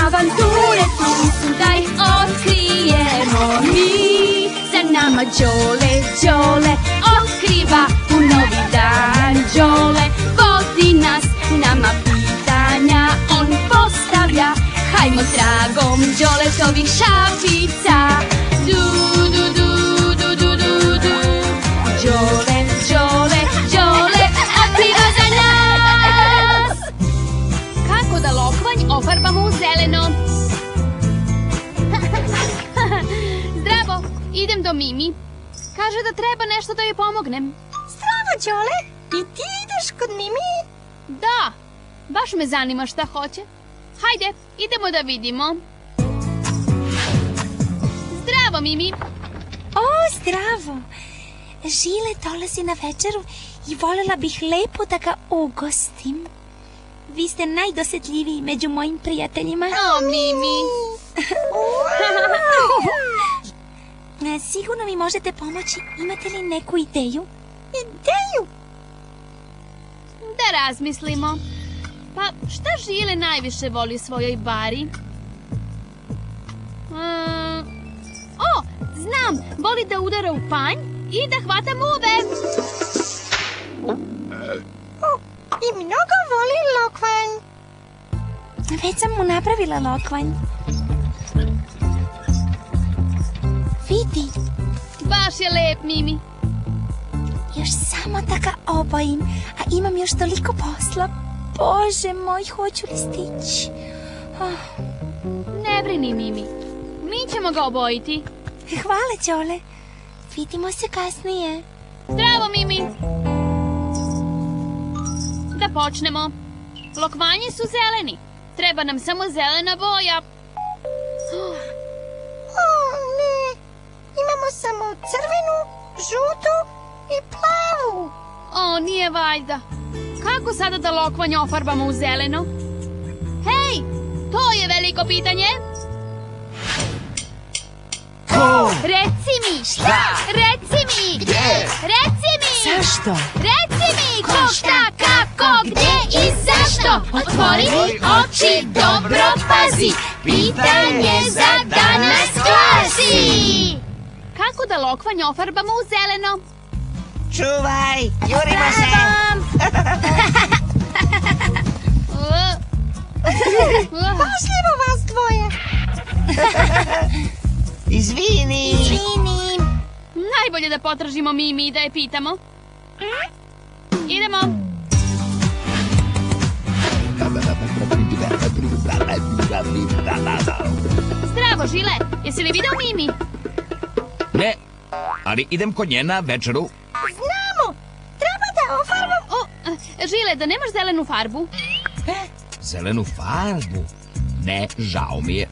avanture tu da ih otkrijemo mi. Za nama Đole otkriva u novi dan. Đole vodi nas, nama pitanja on postavlja. Hajmo tragom Đoletovih šapica. Du, du, du, du, du, du, du. Đole otkriva za nas. Kako da lokvanj ofarbamo u zeleno? Zdravo, idem do Mimi. Kaže da treba nešto da joj pomognem. Zdravo, Đole. I ti ideš kod Mimi? Da, baš me zanima šta hoće. Hajde, idemo da vidimo. Zdravo, Mimi. O, zdravo. Žile dolazi na večeru i voljela bih lepo da ga ugostim. Vi ste najdosetljiviji među mojim prijateljima. O, Mimi. Sigurno mi možete pomoći. Imate li neku ideju? Ideju? Da razmislimo. Pa šta Žile najviše voli u svojoj bari? O, znam, voli da udara u panj i da hvata muve. I mnogo voli lokvanj. Već sam mu napravila lokvanj. Vidi. Baš je lep, Mimi. Još samo da ga obojim, a imam još toliko posla. Bože moj, hoću li stići? Ne brini, Mimi. Mi ćemo ga obojiti. Hvala, Đole. Vidimo se kasnije. Zdravo, Mimi. Da počnemo. Lokvanji su zeleni. Treba nam samo zelena boja. Ne. Imamo samo crvenu, žutu i plavu. O, nije valjda. Kako sada da lokvanj ofarbamo u zeleno? Hej, to je veliko pitanje. Reci mi. Šta? Reci mi. Gdje? Reci mi. Zašto? Reci mi ko, šta, kako, gdje i zašto. Otvori oči, dobro pazi. Pitanje za danas glasi. Kako da lokvanj ofarbamo u zeleno? Čuvaj, jurimo se. Pažljivo vas dvoje. Izvini. Najbolje da potražimo Mimi i da je pitamo. Idemo. Zdravo, Žile. Jesi li video Mimi? Ne, ali idem kod nje na večeru. Znamo. Treba da ofarbam. O, Žile, da nemaš zelenu farbu? Zelenu farbu? Ne, žao mi je.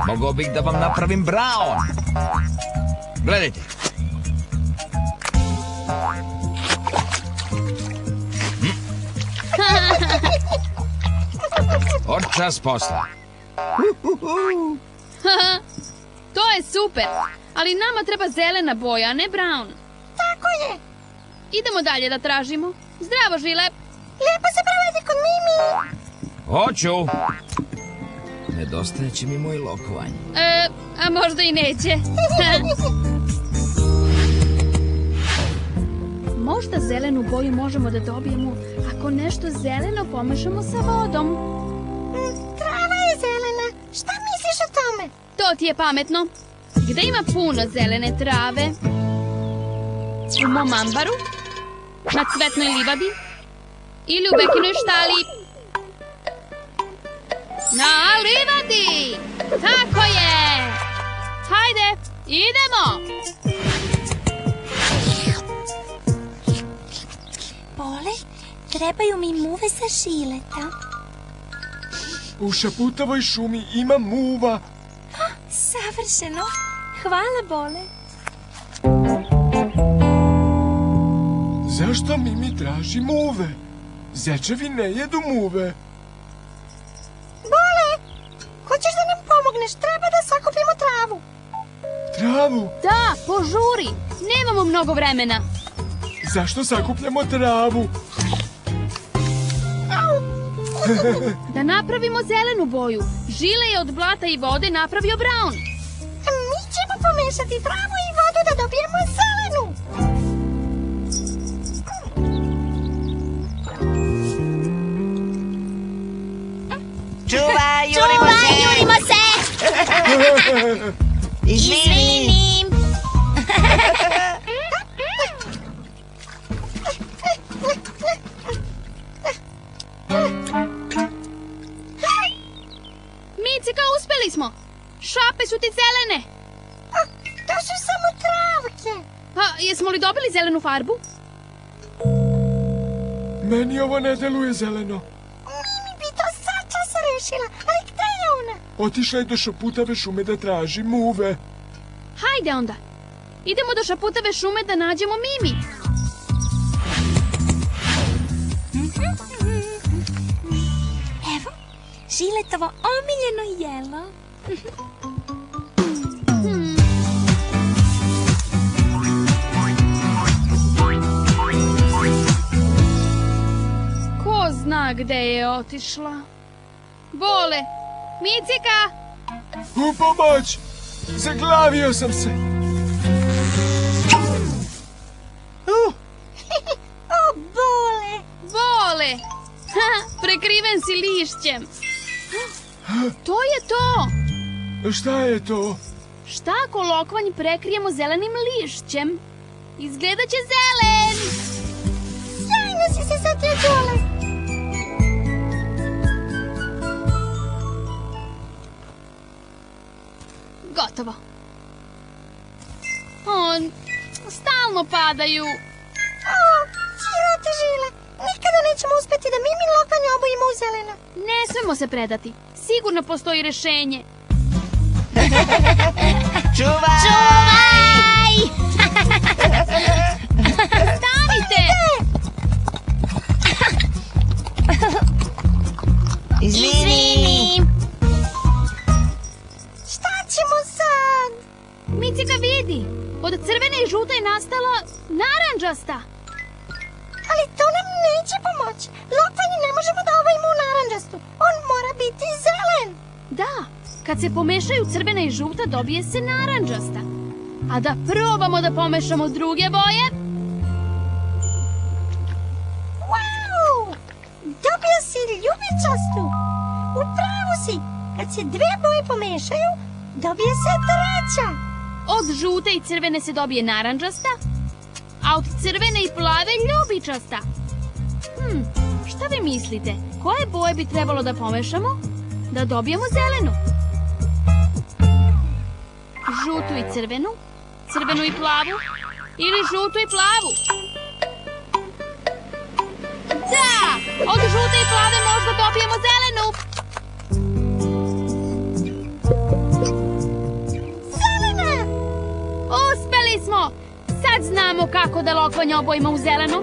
Mogao bih da vam napravim braun. Gledajte. Očas posla. To je super, ali nama treba zelena boja, a ne brown. Tako je. Idemo dalje da tražimo. Zdravo, Žile. Lijepo se provedi kod Mimi. Hoću. Nedostaje će mi moj lokvanj. A možda i neće. Možda zelenu boju možemo da dobijemo ako nešto zeleno pomešamo sa vodom. Trava je zelena. Šta misliš o tome? To ti je pametno. Gde ima puno zelene trave? U mom ambaru? Na cvetnoj livadi? Ili u Bekinoj štali? Na livadi! Tako je! Hajde, idemo! Bole, trebaju mi muve sa Žileta. U šaputavoj šumi ima muva. Savršeno. Hvala, Bole. Zašto Mimi traži muve? Zečevi ne jedu muve. Bole, hoćeš da nam pomogneš? Treba da sakupimo travu. Travu? Da, požuri! Nemamo mnogo vremena. Zašto sakupljamo travu? Au, Da napravimo zelenu boju. Žile je od blata i vode napravio brown. Mi ćemo pomešati pravu i vodu da dobijemo zelenu. Čuvaj, jurimo se! Jurimo se! Izvini! Micika, uspeli smo. Šape su ti zelene. To su samo travke. Pa, jesmo li dobili zelenu farbu? Meni ovo ne deluje zeleno. Mimi bi to sad čas rešila, ali gde je ona? Otišla je do šaputave šume da traži muve. Hajde onda. Idemo do šaputave šume da nađemo Mimi. Evo, Žiletovo omiljeno jelo. Ko zna gde je otišla? Bole, Micika! U pomoć! Zaglavio sam se. O, Bole! Bole! Ha, prekriven si lišćem. To je to! Šta je to? Šta ako lokvanj prekrijemo zelenim lišćem? Izgledaće zelen! Sjajno si se setio, Đole! Gotovo. Stalno padaju. O, sirota Žile! Nikada nećemo uspeti da Mimi lokvanj obojimo u zeleno. Ne smemo se predati. Sigurno postoji rešenje. Čuvaj! Čuvaj! Stanite! Izvini! Šta ćemo sad? Micika, vidi. Od crvene i žute je nastala naranđasta. Ali to nam neće pomoći. Lokvanj ne možemo da obojimo u naranđastu. On mora biti zelen. Da, kad se pomešaju crvena i žuta dobije se naranđasta. A da probamo da pomešamo druge boje? Wow! Dobio si ljubičastu. Upravo si. Kad se dve boje pomešaju, dobije se treća. Od žute i crvene se dobije naranđasta, a od crvene i plave ljubičasta. Šta vi mislite? Koje boje bi trebalo da pomešamo da dobijemo zelenu? Žutu i crvenu? Crvenu i plavu? Ili žutu i plavu? Da! Od žute i plave možda dobijemo zelenu! Zelena! Uspeli smo! Sad znamo kako da lokvanj obojimo u zeleno.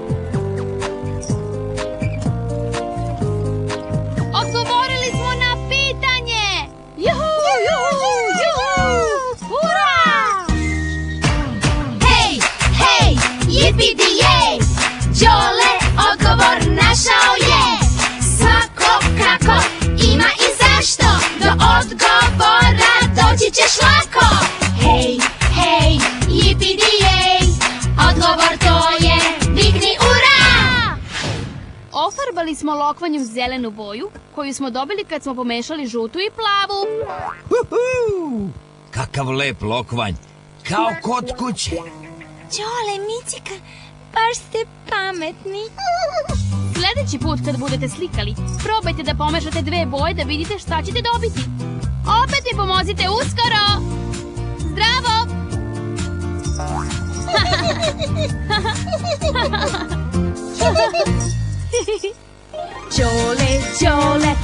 Odgovorili smo na pitanje! Juhu, juhu, juhu! Ura! Hej, hej, jipidi-jej! Đole odgovor našao je. Svako kako ima i zašto. Do odgovora doći ćeš lako. Hej, hej, jipidi-jej! Odgovor to je, vikni ura! Ofarbali smo lokvanjem zelenu boju, koju smo dobili kad smo pomešali žutu i plavu. Uhu! Kakav lep lokvanj. Kao kod kuće. Đole, Micika, baš ste pametni. Sljedeći put kad budete slikali, probajte da pomešate dve boje da vidite šta ćete dobiti. Opet mi pomozite uskoro! Zdravo! Đole, Đole,